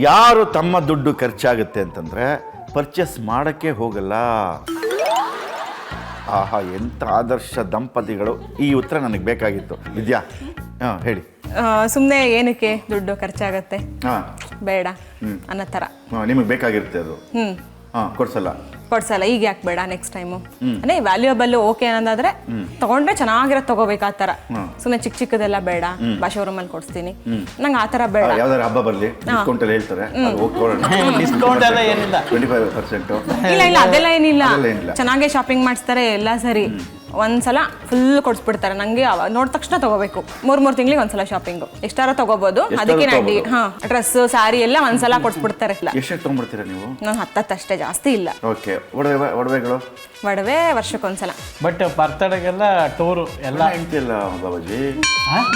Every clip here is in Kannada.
ಯಾರು ತಮ್ಮ ದುಡ್ಡು ಖರ್ಚಾಗುತ್ತೆ ಅಂತಂದರೆ ಪರ್ಚೇಸ್ ಮಾಡೋಕ್ಕೆ ಹೋಗಲ್ಲ. ಆಹಾ, ಎಂಥ ಆದರ್ಶ ದಂಪತಿಗಳು. ಈ ಉತ್ತರ ನನಗೆ ಬೇಕಾಗಿತ್ತು. ವಿದ್ಯಾ, ಹಾಂ ಹೇಳಿ. ಸುಮ್ಮನೆ ಏನಕ್ಕೆ ದುಡ್ಡು ಖರ್ಚಾಗತ್ತೆ, ಹಾಂ ಬೇಡ ಅನ್ನೋ ಥರ. ನಿಮಗೆ ಬೇಕಾಗಿರುತ್ತೆ ಅದು. ಹಾಂ, ಕೊಡ್ಸಲ್ಲ. ಈಗ ಯಾಕೆ ಬೇಡ, ನೆಕ್ಸ್ಟ್ ಟೈಮು ಅಂದರೆ ವ್ಯಾಲ್ಯೂಯಬಲ್ ಓಕೆ ಅನ್ನೋದಾದ್ರೆ ತಗೊಂಡ್ರೆ ಚೆನ್ನಾಗಿರೋದು ತಗೋಬೇಕು. ಆ ಥರ ಸುಮ್ಮನೆ ಚಿಕ್ಕ ಚಿಕ್ಕದೆಲ್ಲ ಬೇಡ, ಶೋರೂಮಲ್ಲಿ ಕೊಡಿಸ್ತೀನಿ ನಂಗೆ ಆ ಥರ ಬೇಡ. ಯಾವ್ದಾರು ಹಬ್ಬ ಬರಲಿ ಡಿಸ್ಕೌಂಟ್ ಎಲ್ಲ ಹೇಳ್ತಾರೆ, ಡಿಸ್ಕೌಂಟ್ ಎಲ್ಲ ಏನಿಲ್ಲ, 25%. ಇಲ್ಲ ಅದೆಲ್ಲ ಏನಿಲ್ಲ, ಚೆನ್ನಾಗೇ ಶಾಪಿಂಗ್ ಮಾಡಿಸ್ತಾರೆ ಎಲ್ಲ ಸರಿ. ಒಂದ್ಸಲ ಫುಲ್ ಕೊಡ್ಸ್ಬಿಡ್ತಾರೆ. ನಂಗೆ ನೋಡಿದ ತಕ್ಷಣ ತಗೋಬೇಕು. 3 ತಿಂಗಳಿಗೆ ಒಂದ್ಸಲ ಶಾಪಿಂಗು, ಎಷ್ಟಾರ ತಗೋಬಹುದು. ಅದಕ್ಕೆ ಅಡ್ಡಿ. ಡ್ರೆಸ್ ಸ್ಯಾರಿ ಎಲ್ಲ ಒಂದ್ಸಲ ಕೊಡ್ಸ್ಬಿಡ್ತಾರೆ. ಎಷ್ಟು ತಗೊಂಡ್ಬಿಡ್ತೀರಾ ನೀವು? ನಾನು 10 ಅಷ್ಟೇ, ಜಾಸ್ತಿ ಇಲ್ಲ. ಓಕೆ. ಒಡವೆಗಳು? ಒಡವೆ ವರ್ಷಕ್ಕೊಂದ್ಸಲ. ಬಟ್ ಬರ್ತಡೆಗೆಲ್ಲ ಟೂರು ಎಲ್ಲ ಹೇಳ್ತಿಲ್ಲ ಬಾಬಾಜಿ.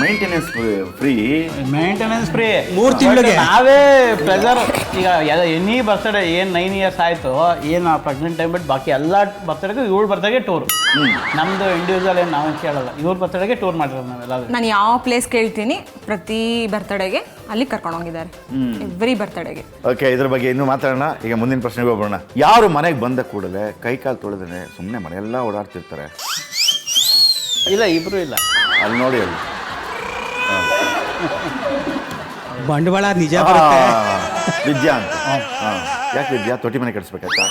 Maintenance free. 3 ತಿಂಗಳಿಗೆ ನಾವೇ ಪ್ರೆಸರ್. ಈಗ ಎನಿ ಬರ್ತಡೆ ಏನು 9 ಇಯರ್ಸ್ ಆಯ್ತು, ಏನು ಪ್ರೆಗ್ನೆಂಟ್ ಟೈಮ್ ಬಿಟ್ಟು ಬಾಕಿ ಎಲ್ಲ ಬರ್ತಡೆಗೂ ಇವ್ರ ಬರ್ತಡೆಗೆ ಟೂರ್. ನಮ್ದು ಇಂಡಿವಿಜುವಲ್ ಏನು ನಾವೇನು ಕೇಳಲ್ಲ, ಇವ್ರ ಬರ್ತಡೆಗೆ ಟೂರ್ ಮಾಡಿರೋದು ನಾವೆಲ್ಲ. ನಾನು ಯಾವ ಪ್ಲೇಸ್ ಕೇಳ್ತೀನಿ ಪ್ರತಿ ಬರ್ತಡೆಗೆ ಅಲ್ಲಿ ಕರ್ಕೊಂಡು ಹೋಗಿದ್ದಾರೆ, ಎವ್ರಿ ಬರ್ತಡೆಗೆ. ಓಕೆ, ಇದ್ರ ಬಗ್ಗೆ ಇನ್ನೂ ಮಾತಾಡೋಣ. ಈಗ ಮುಂದಿನ ಪ್ರಶ್ನೆಗೆ ಹೋಗೋಣ. ಯಾರು ಮನೆಗೆ ಬಂದ ಕೂಡಲೇ ಕೈ ಕಾಲು ತೊಳೆದೇ ಸುಮ್ಮನೆ ಮನೆಯೆಲ್ಲ ಓಡಾಡ್ತಿರ್ತಾರೆ? ಇಲ್ಲ, ಇಬ್ರು ಇಲ್ಲ. ಅಲ್ಲಿ ನೋಡಿ, ಅಲ್ಲಿ ಬಂಡವಾಳ ನಿಜ ಬರುತ್ತೆ. ವಿದ್ಯಾ ಅಂತ. ಯಾಕೆ ವಿದ್ಯಾ? ತೊಟ್ಟಿ ಮನೆ ಕಟ್ಸ್ಬೇಕಾಯ್ತಾ?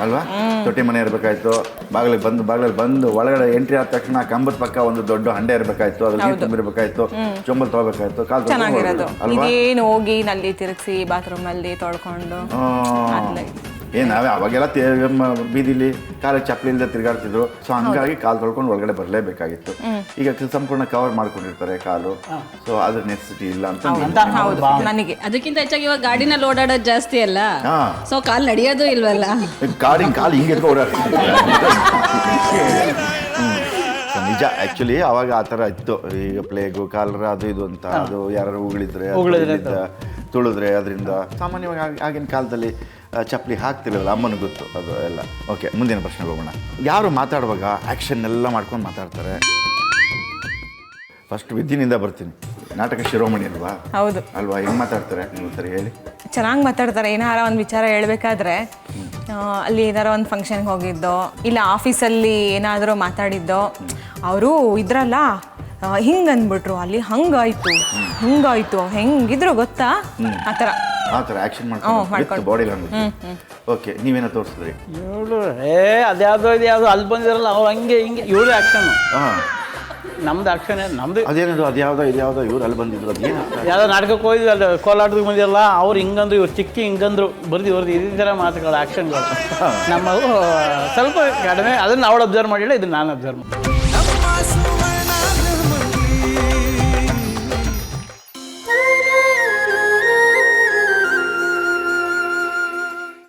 ಅಲ್ವಾ? ತೊಟ್ಟಿ ಮನೆ ಇರಬೇಕಾಯ್ತು. ಬಾಗಿಲಲ್ಲಿ ಬಂದು ಒಳಗಡೆ ಎಂಟ್ರಿ ಆದ ತಕ್ಷಣ ಕಂಬದ ಪಕ್ಕ ಒಂದು ದೊಡ್ಡ ಹಂಡೆ ಇರಬೇಕಾಯ್ತು, ಅದ್ರ ನೀರು ತುಂಬಿರ್ಬೇಕಾಯ್ತು, ಚೊಂಬಲ್ ತಗೋಬೇಕಾಯ್ತು, ಕಾಲು ಚೆನ್ನಾಗಿರೋದು. ಇದೇನು ಹೋಗಿ ನಲ್ಲಿ ತಿರುಗಿಸಿ ಬಾತ್ರೂಮ್ ಅಲ್ಲಿ ತೊಳ್ಕೊಂಡು ನಾವೇ ಅವಾಗೆಲ್ಲ ಬೀದಿಲಿ ಕಾಲ ಚಪ್ಪಲಿ ಇಲ್ಲದೆ ತಿರುಗಾಡ್ತಿದ್ರು. ಸೊ ಹಂಗಾಗಿ ಕಾಲು ತೊಳ್ಕೊಂಡು ಒಳಗಡೆ ಬರಲೇಬೇಕಾಗಿತ್ತು. ಈಗ ಸಂಪೂರ್ಣ ಕವರ್ ಮಾಡ್ಕೊಂಡಿರ್ತಾರೆ ಕಾಲು. ಸೊ ಅದ್ರ ನೆಸೆಸಿಟಿ ಇಲ್ಲ ಅಂತ ನನಗೆ. ಅದಕ್ಕಿಂತ ಹೆಚ್ಚಾಗಿ ಇವಾಗ ಗಾಡಿನಲ್ಲಿ ಓಡಾಡೋದು ಜಾಸ್ತಿ ಅಲ್ಲ, ಸೊ ಕಾಲು ನಡೆಯೋದು ಇಲ್ವಲ್ಲ. ಕಾಲು ಹಿಂಗೆ ಓಡಾಡ್ತಿದ್ರು. ನಿಜ. ಆ್ಯಕ್ಚುಲಿ ಅವಾಗ ಆ ಥರ ಇತ್ತು. ಈಗ ಪ್ಲೇಗು, ಕಾಲರ, ಅದು ಇದು ಅಂತ, ಅದು ಯಾರು ಉಗುಳಿದ್ರೆ ತುಳಿದ್ರೆ ಅದರಿಂದ ಸಾಮಾನ್ಯವಾಗಿ ಆಗಿನ ಕಾಲದಲ್ಲಿ ಚಪ್ಪಲಿ ಹಾಕ್ತಿರಲಿಲ್ಲ. ಅಮ್ಮನಿಗೆ ಗೊತ್ತು ಅದು ಎಲ್ಲ. ಓಕೆ, ಮುಂದಿನ ಪ್ರಶ್ನೆಗೆ ಹೋಗೋಣ. ಯಾರು ಮಾತಾಡುವಾಗ ಆ್ಯಕ್ಷನ್ ಎಲ್ಲ ಮಾಡ್ಕೊಂಡು ಮಾತಾಡ್ತಾರೆ? ಫಸ್ಟ್ ವಿದ್ಯೆನಿಂದ ಬರ್ತೀನಿ. ನಾಟಕ ಶಿರೋಮಣಿ ಅಲ್ವಾ? ಹೌದು ಅಲ್ವಾ? ಹೆಂಗೆ ಮಾತಾಡ್ತಾರೆ ನೀವು ಸರಿ ಹೇಳಿ. ಚೆನ್ನಾಗಿ ಮಾತಾಡ್ತಾರೆ. ಏನಾರ ಒಂದು ವಿಚಾರ ಹೇಳ್ಬೇಕಾದ್ರೆ, ಅಲ್ಲಿ ಏನಾರ ಒಂದು ಫಂಕ್ಷನ್ಗೆ ಹೋಗಿದ್ದೋ ಇಲ್ಲ ಆಫೀಸಲ್ಲಿ ಏನಾದರೂ ಮಾತಾಡಿದ್ದೋ, ಅವರು ಇದ್ರಲ್ಲ ಹಿಂಗೆ ಅಂದ್ಬಿಟ್ರು, ಅಲ್ಲಿ ಹಿಂಗಾಯ್ತು ಹೆಂಗಿದ್ರು ಗೊತ್ತಾ, ಆ ಥರ ಆ್ಯಕ್ಷನ್ ಮಾಡ್ಕೊಂಡು ಬಾಡಿ ಲ್ಯಾಂಗ್ವೇಜ್. ಓಕೆ, ನೀವೇನೋ ತೋರಿಸಿದ್ರಿ. ಇವಳು ಅದ್ಯಾವುದೋ ಇದ್ಯಾವುದೋ ಅಲ್ಲಿ ಬಂದಿರಲ್ಲ, ಅವ್ರು ಹಂಗೆ ಹಿಂಗೆ. ಇವಳು ಆ್ಯಕ್ಷನು, ನಮ್ದು ಆ್ಯಕ್ಷನ್. ನಮ್ದು ಅದೇನದು, ಇದ್ಯಾವುದೋ ಇವ್ರು ಅಲ್ಲಿ ಬಂದಿದ್ರು. ಅದೇನು ಯಾವುದೋ ನಾಟಕಕ್ಕೆ ಹೋಗಿದ್ವಿ, ಅಲ್ಲಿ ಕೋಲಾಟಕ್ಕೆ ಬಂದಿರಲ್ಲ, ಅವ್ರು ಹಿಂಗಂದ್ರು, ಇವ್ರು ಚಿಕ್ಕಿ ಹಿಂಗಂದ್ರು, ಇವ್ರದ್ದು ಇದೇ ಥರ ಮಾತುಗಳು, ಆ್ಯಕ್ಷನ್ಗಳು. ನಮ್ಮ ಸ್ವಲ್ಪ ಕಡಿಮೆ. ಅದನ್ನು ಅವಳು ಅಬ್ಸರ್ವ್ ಮಾಡಿಲ್ಲ, ಇದನ್ನು ನಾನು ಅಬ್ಸರ್ವ್ ಮಾಡಿ.